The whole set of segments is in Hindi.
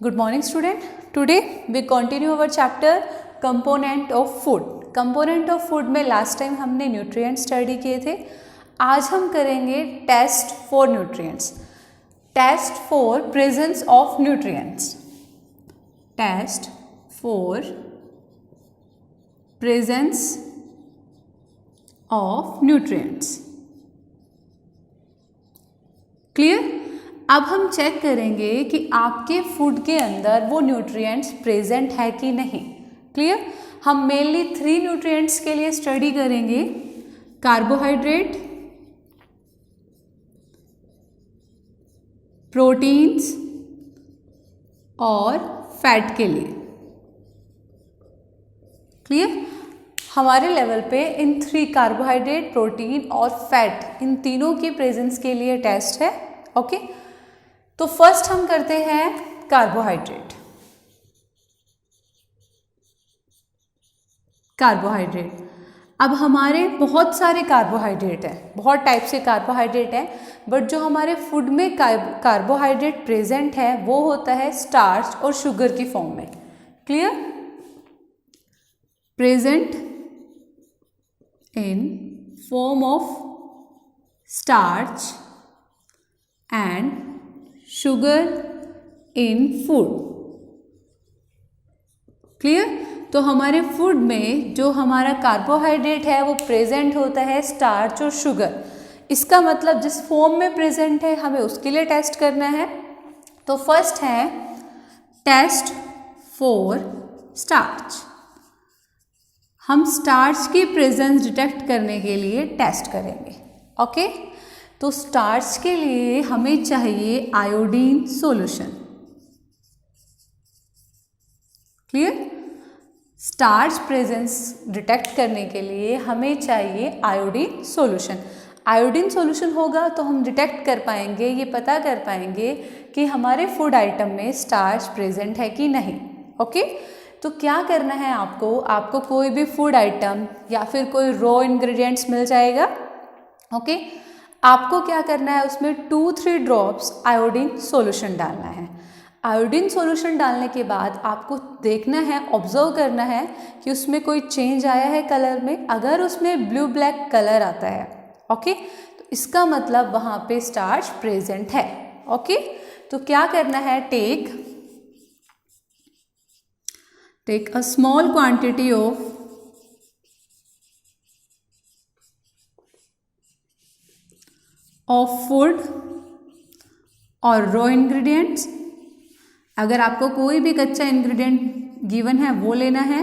Good morning student. Today we continue our chapter component of food. Component of food में last time हमने nutrient study किए थे. आज हम करेंगे test for nutrients. Test for presence of nutrients. Test for presence of nutrients. Clear? अब हम चेक करेंगे कि आपके फूड के अंदर वो न्यूट्रिएंट्स प्रेजेंट है कि नहीं. क्लियर? हम मेनली 3 न्यूट्रिएंट्स के लिए स्टडी करेंगे. कार्बोहाइड्रेट, प्रोटीन्स और फैट के लिए. क्लियर? हमारे लेवल पे इन 3 कार्बोहाइड्रेट, प्रोटीन और फैट, इन तीनों की प्रेजेंस के लिए टेस्ट है. ओके तो फर्स्ट हम करते हैं कार्बोहाइड्रेट. कार्बोहाइड्रेट, अब हमारे बहुत सारे कार्बोहाइड्रेट हैं, बहुत टाइप से कार्बोहाइड्रेट हैं, बट जो हमारे फूड में कार्बोहाइड्रेट प्रेजेंट है वो होता है स्टार्च और शुगर की फॉर्म में. Clear? Present in form of starch and sugar in food. Clear? तो हमारे फूड में जो हमारा कार्बोहाइड्रेट है वो प्रेजेंट होता है स्टार्च और शुगर. इसका मतलब जिस फॉर्म में प्रेजेंट है हमें उसके लिए टेस्ट करना है. तो फर्स्ट है टेस्ट फॉर स्टार्च. हम स्टार्च की प्रेजेंस डिटेक्ट करने के लिए टेस्ट करेंगे. ओके तो स्टार्च के लिए हमें चाहिए iodine solution. Clear? Starch presence detect करने के लिए हमें चाहिए आयोडीन सॉल्यूशन. आयोडीन सॉल्यूशन होगा तो हम डिटेक्ट कर पाएंगे, ये पता कर पाएंगे कि हमारे फूड आइटम में स्टार्च प्रेजेंट है कि नहीं. ओके तो क्या करना है आपको कोई भी फूड आइटम या फिर कोई रॉ इंग्रेडिएंट्स मिल जाएगा. ओके आपको क्या करना है, उसमें 2-3 ड्रॉप्स आयोडीन सॉल्यूशन डालना है. आयोडीन सॉल्यूशन डालने के बाद आपको देखना है, ऑब्जर्व करना है कि उसमें कोई चेंज आया है कलर में. अगर उसमें ब्लू ब्लैक कलर आता है ओके तो इसका मतलब वहाँ पे स्टार्च प्रेजेंट है. ओके तो क्या करना है, take a small quantity of food और रॉ इंग्रेडिएंट्स. अगर आपको कोई भी कच्चा इंग्रेडिएंट गिवन है वो लेना है.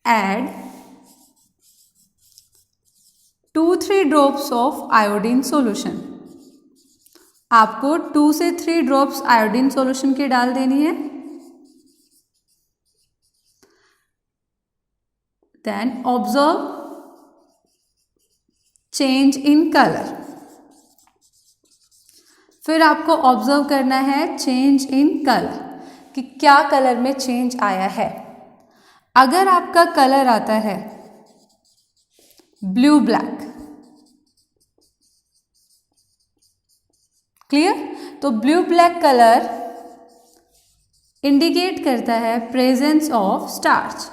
Add 2-3 drops of iodine solution. आपको 2 से 3 ड्रॉप्स आयोडीन सॉल्यूशन की डाल देनी है. Then observe change in colour. फिर आपको ऑब्जर्व करना है चेंज इन कलर कि क्या कलर में चेंज आया है. अगर आपका कलर आता है ब्लू ब्लैक, क्लियर, तो ब्लू ब्लैक कलर इंडिकेट करता है presence of starch.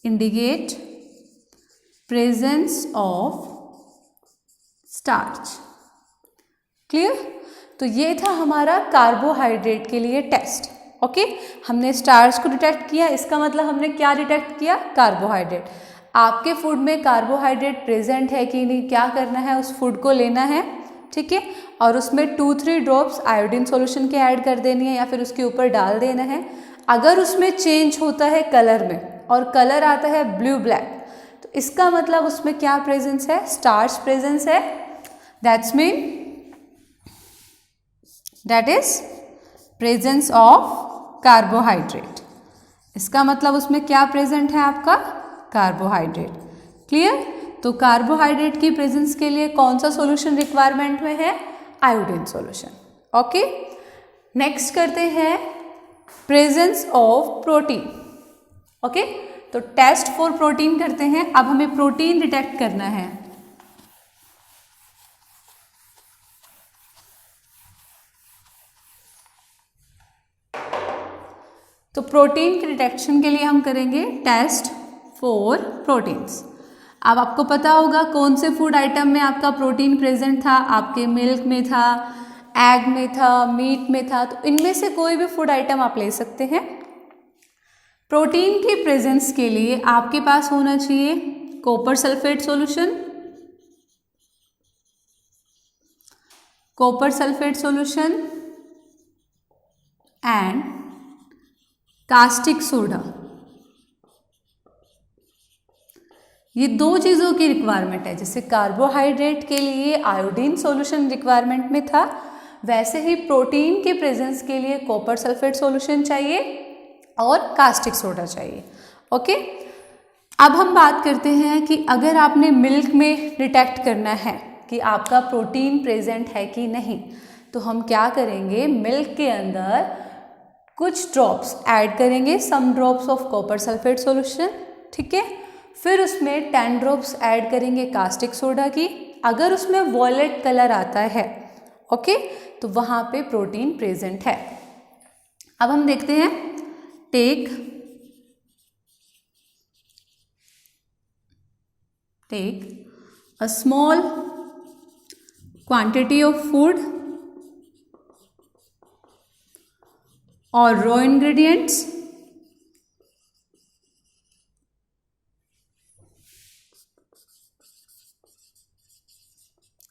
Indicate presence of starch. Clear? तो ये था हमारा कार्बोहाइड्रेट के लिए टेस्ट. ओके हमने स्टार्च को डिटेक्ट किया, इसका मतलब हमने क्या डिटेक्ट किया, कार्बोहाइड्रेट. आपके फूड में कार्बोहाइड्रेट प्रेजेंट है कि नहीं, क्या करना है, उस फूड को लेना है. ठीक है और उसमें 2-3 ड्रॉप्स आयोडीन सॉल्यूशन के ऐड कर देनी है या फिर उसके ऊपर डाल देना है. अगर उसमें चेंज होता है कलर में और कलर आता है ब्लू ब्लैक तो इसका मतलब उसमें क्या प्रेजेंस है, स्टार्च प्रेजेंस है. That's mean that is presence of carbohydrate. इसका मतलब उसमें क्या प्रेजेंट है, आपका कार्बोहाइड्रेट. क्लियर? तो कार्बोहाइड्रेट की प्रेजेंस के लिए कौन सा सॉल्यूशन रिक्वायरमेंट में है, आयोडीन सॉल्यूशन. ओके नेक्स्ट करते हैं प्रेजेंस ऑफ प्रोटीन. ओके तो टेस्ट फॉर प्रोटीन करते हैं. अब हमें प्रोटीन डिटेक्ट करना है. तो प्रोटीन के डिटेक्शन के लिए हम करेंगे टेस्ट फॉर प्रोटीन्स। अब आपको पता होगा कौन से फूड आइटम में आपका प्रोटीन प्रेजेंट था, आपके मिल्क में था, एग में था, मीट में था, तो इनमें से कोई भी फूड आइटम आप ले सकते हैं। प्रोटीन के प्रेजेंस के लिए आपके पास होना चाहिए copper sulphate solution, copper sulphate solution and caustic soda. ये दो चीज़ों की रिक्वायरमेंट है। जैसे कार्बोहाइड्रेट के लिए आयोडीन सॉल्यूशन रिक्वायरमेंट में था, वैसे ही प्रोटीन के प्रेजेंस के लिए कॉपर सल्फेट सॉल्यूशन चाहिए और कास्टिक सोडा चाहिए। ओके, अब हम बात करते हैं कि अगर आपने मिल्क में डिटेक्ट करना है कि आपका प्रोटीन प्रेजेंट है कि नहीं, तो हम क्या करेंगे, मिल्क के अंदर कुछ ड्रॉप्स ऐड करेंगे, some drops of copper sulphate solution, ठीक है। फिर उसमें 10 ड्रॉप्स ऐड करेंगे कास्टिक सोडा की। अगर उसमें वॉयलेट कलर आता है, ओके, तो वहाँ पे प्रोटीन प्रेजेंट है। अब हम देखते हैं, टेक a small quantity of food or raw ingredients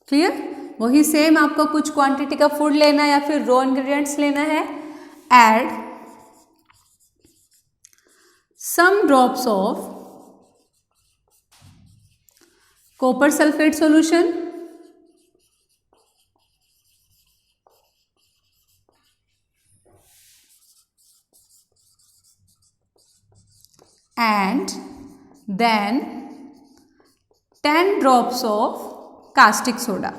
clear, वही सेम आपको कुछ क्वांटिटी का फूड लेना है या फिर रॉ इंग्रेडिएंट्स लेना है। Add some drops of copper sulphate solution and then 10 drops of caustic soda।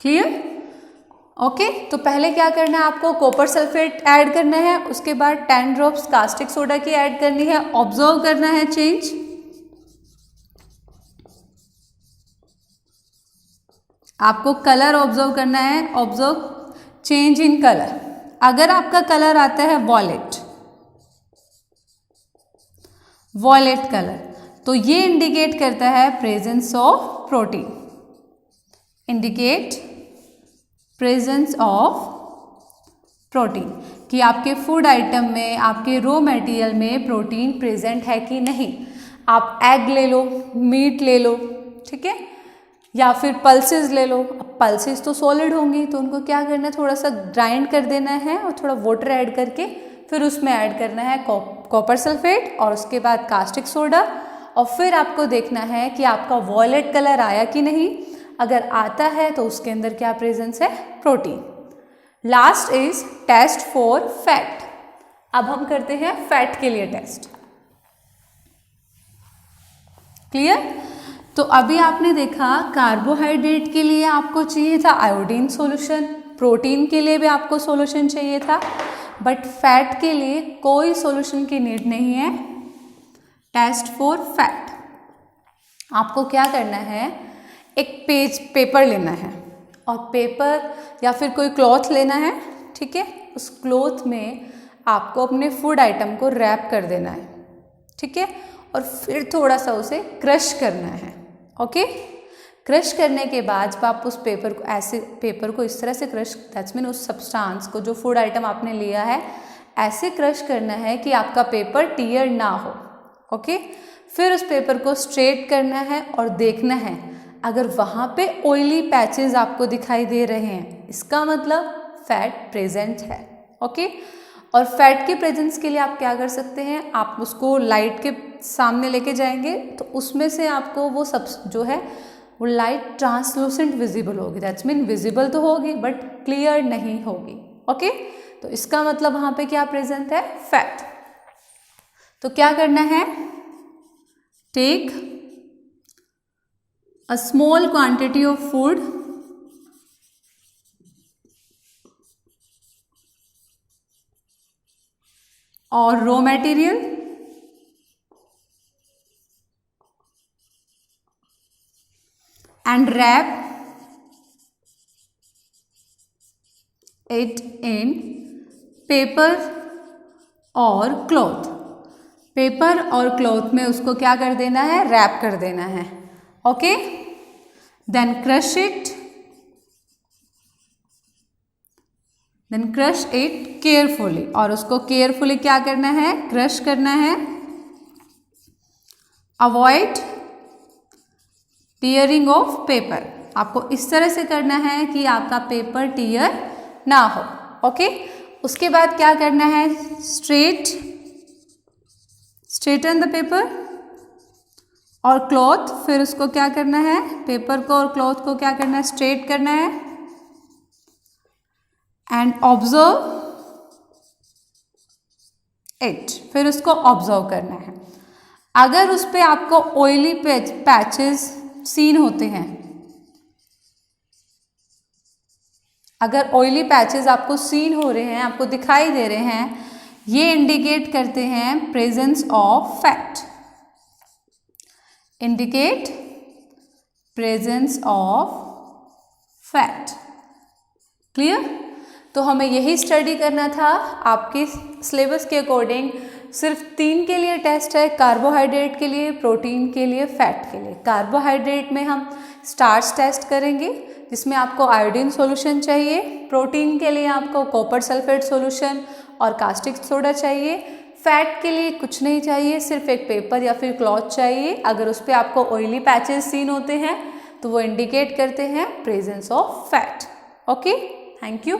Clear, okay. तो पहले क्या करना है, आपको कॉपर सल्फेट ऐड करना है, उसके बाद 10 ड्रॉप्स कास्टिक सोडा की ऐड करनी है। ऑब्जर्व करना है चेंज, आपको कलर ऑब्जर्व करना है, ऑब्जर्व चेंज इन कलर। अगर आपका कलर आता है वॉयलेट कलर, तो ये इंडिकेट करता है presence of protein, indicate presence of protein, कि आपके फूड आइटम में, आपके रॉ मटेरियल में प्रोटीन प्रेजेंट है कि नहीं। आप एग ले लो, मीट ले लो, ठीक है, या फिर पल्सेस ले लो। अब पल्सेस तो सॉलिड होंगी, तो उनको क्या करना है, थोड़ा सा ग्राइंड कर देना है और थोड़ा वाटर ऐड करके फिर उसमें ऐड करना है कॉपर सल्फेट और उसके बाद कास्टिक सोडा, और फिर आपको देखना है कि आपका वॉयलेट कलर आया कि नहीं। अगर आता है तो उसके अंदर क्या प्रेजेंस है, protein. Last is test for fat. अब हम करते हैं फैट के लिए टेस्ट। क्लियर, तो अभी आपने देखा कार्बोहाइड्रेट के लिए आपको चाहिए था आयोडीन सॉल्यूशन, प्रोटीन के लिए भी आपको सॉल्यूशन चाहिए था, बट फैट के लिए कोई सॉल्यूशन की नीड नहीं है। टेस्ट फॉर फैट, आपको क्या करना है, एक पेपर लेना है और पेपर या फिर कोई क्लॉथ लेना है, ठीक है। उस क्लॉथ में आपको अपने फूड आइटम को रैप कर देना है, ठीक है, और फिर थोड़ा सा उसे क्रश करना है। ओके, क्रश करने के बाद जब आप उस पेपर को, ऐसे पेपर को इस तरह से क्रश, दैट्स मीन उस सब्सटेंस को, जो फूड आइटम आपने लिया है, ऐसे क्रश करना है कि आपका पेपर टीयर ना हो। ओके, फिर उस पेपर को स्ट्रेट करना है और देखना है अगर वहाँ पे ऑयली पैचेस आपको दिखाई दे रहे हैं, इसका मतलब फैट प्रेजेंट है। ओके, और फैट के प्रेजेंस के लिए आप क्या कर सकते हैं, आप उसको लाइट के सामने लेके जाएंगे तो उसमें से आपको वो सब जो है वो लाइट ट्रांसलूसेंट विजिबल होगी। दैट्स मीन विजिबल तो होगी बट क्लियर नहीं होगी। ओके, तो इसका मतलब वहाँ पे क्या प्रेजेंट है, फैट। तो क्या करना है, take a small quantity of food or raw material and wrap it in paper और क्लॉथ। पेपर और क्लॉथ में उसको क्या कर देना है, रैप कर देना है। Okay, then crush it carefully, और उसको केयरफुली क्या करना है, क्रश करना है। अवॉइड टीयरिंग ऑफ पेपर, आपको इस तरह से करना है कि आपका पेपर टीयर ना हो। ओके, उसके बाद क्या करना है, स्ट्रेटन द पेपर और क्लॉथ, फिर उसको क्या करना है, पेपर को और क्लॉथ को क्या करना है, स्ट्रेट करना है। एंड ऑब्जर्व इट, फिर उसको ऑब्जर्व करना है। अगर उस पे आपको ऑयली पैचेस सीन होते हैं, अगर ऑयली पैचेस आपको सीन हो रहे हैं, आपको दिखाई दे रहे हैं, ये इंडिकेट करते हैं presence of fat, indicate presence of fat. Clear? तो हमें यही स्टडी करना था। आपके सिलेबस के अकॉर्डिंग सिर्फ 3 के लिए टेस्ट है, कार्बोहाइड्रेट के लिए, प्रोटीन के लिए, फैट के लिए। कार्बोहाइड्रेट में हम स्टार्च टेस्ट करेंगे जिसमें आपको आयोडीन सॉल्यूशन चाहिए, प्रोटीन के लिए आपको कॉपर सल्फेट सॉल्यूशन और कास्टिक सोडा चाहिए, फैट के लिए कुछ नहीं चाहिए, सिर्फ एक पेपर या फिर क्लॉथ चाहिए। अगर उस पर आपको ऑयली पैचेस सीन होते हैं तो वो इंडिकेट करते हैं presence of fat. Okay, thank you.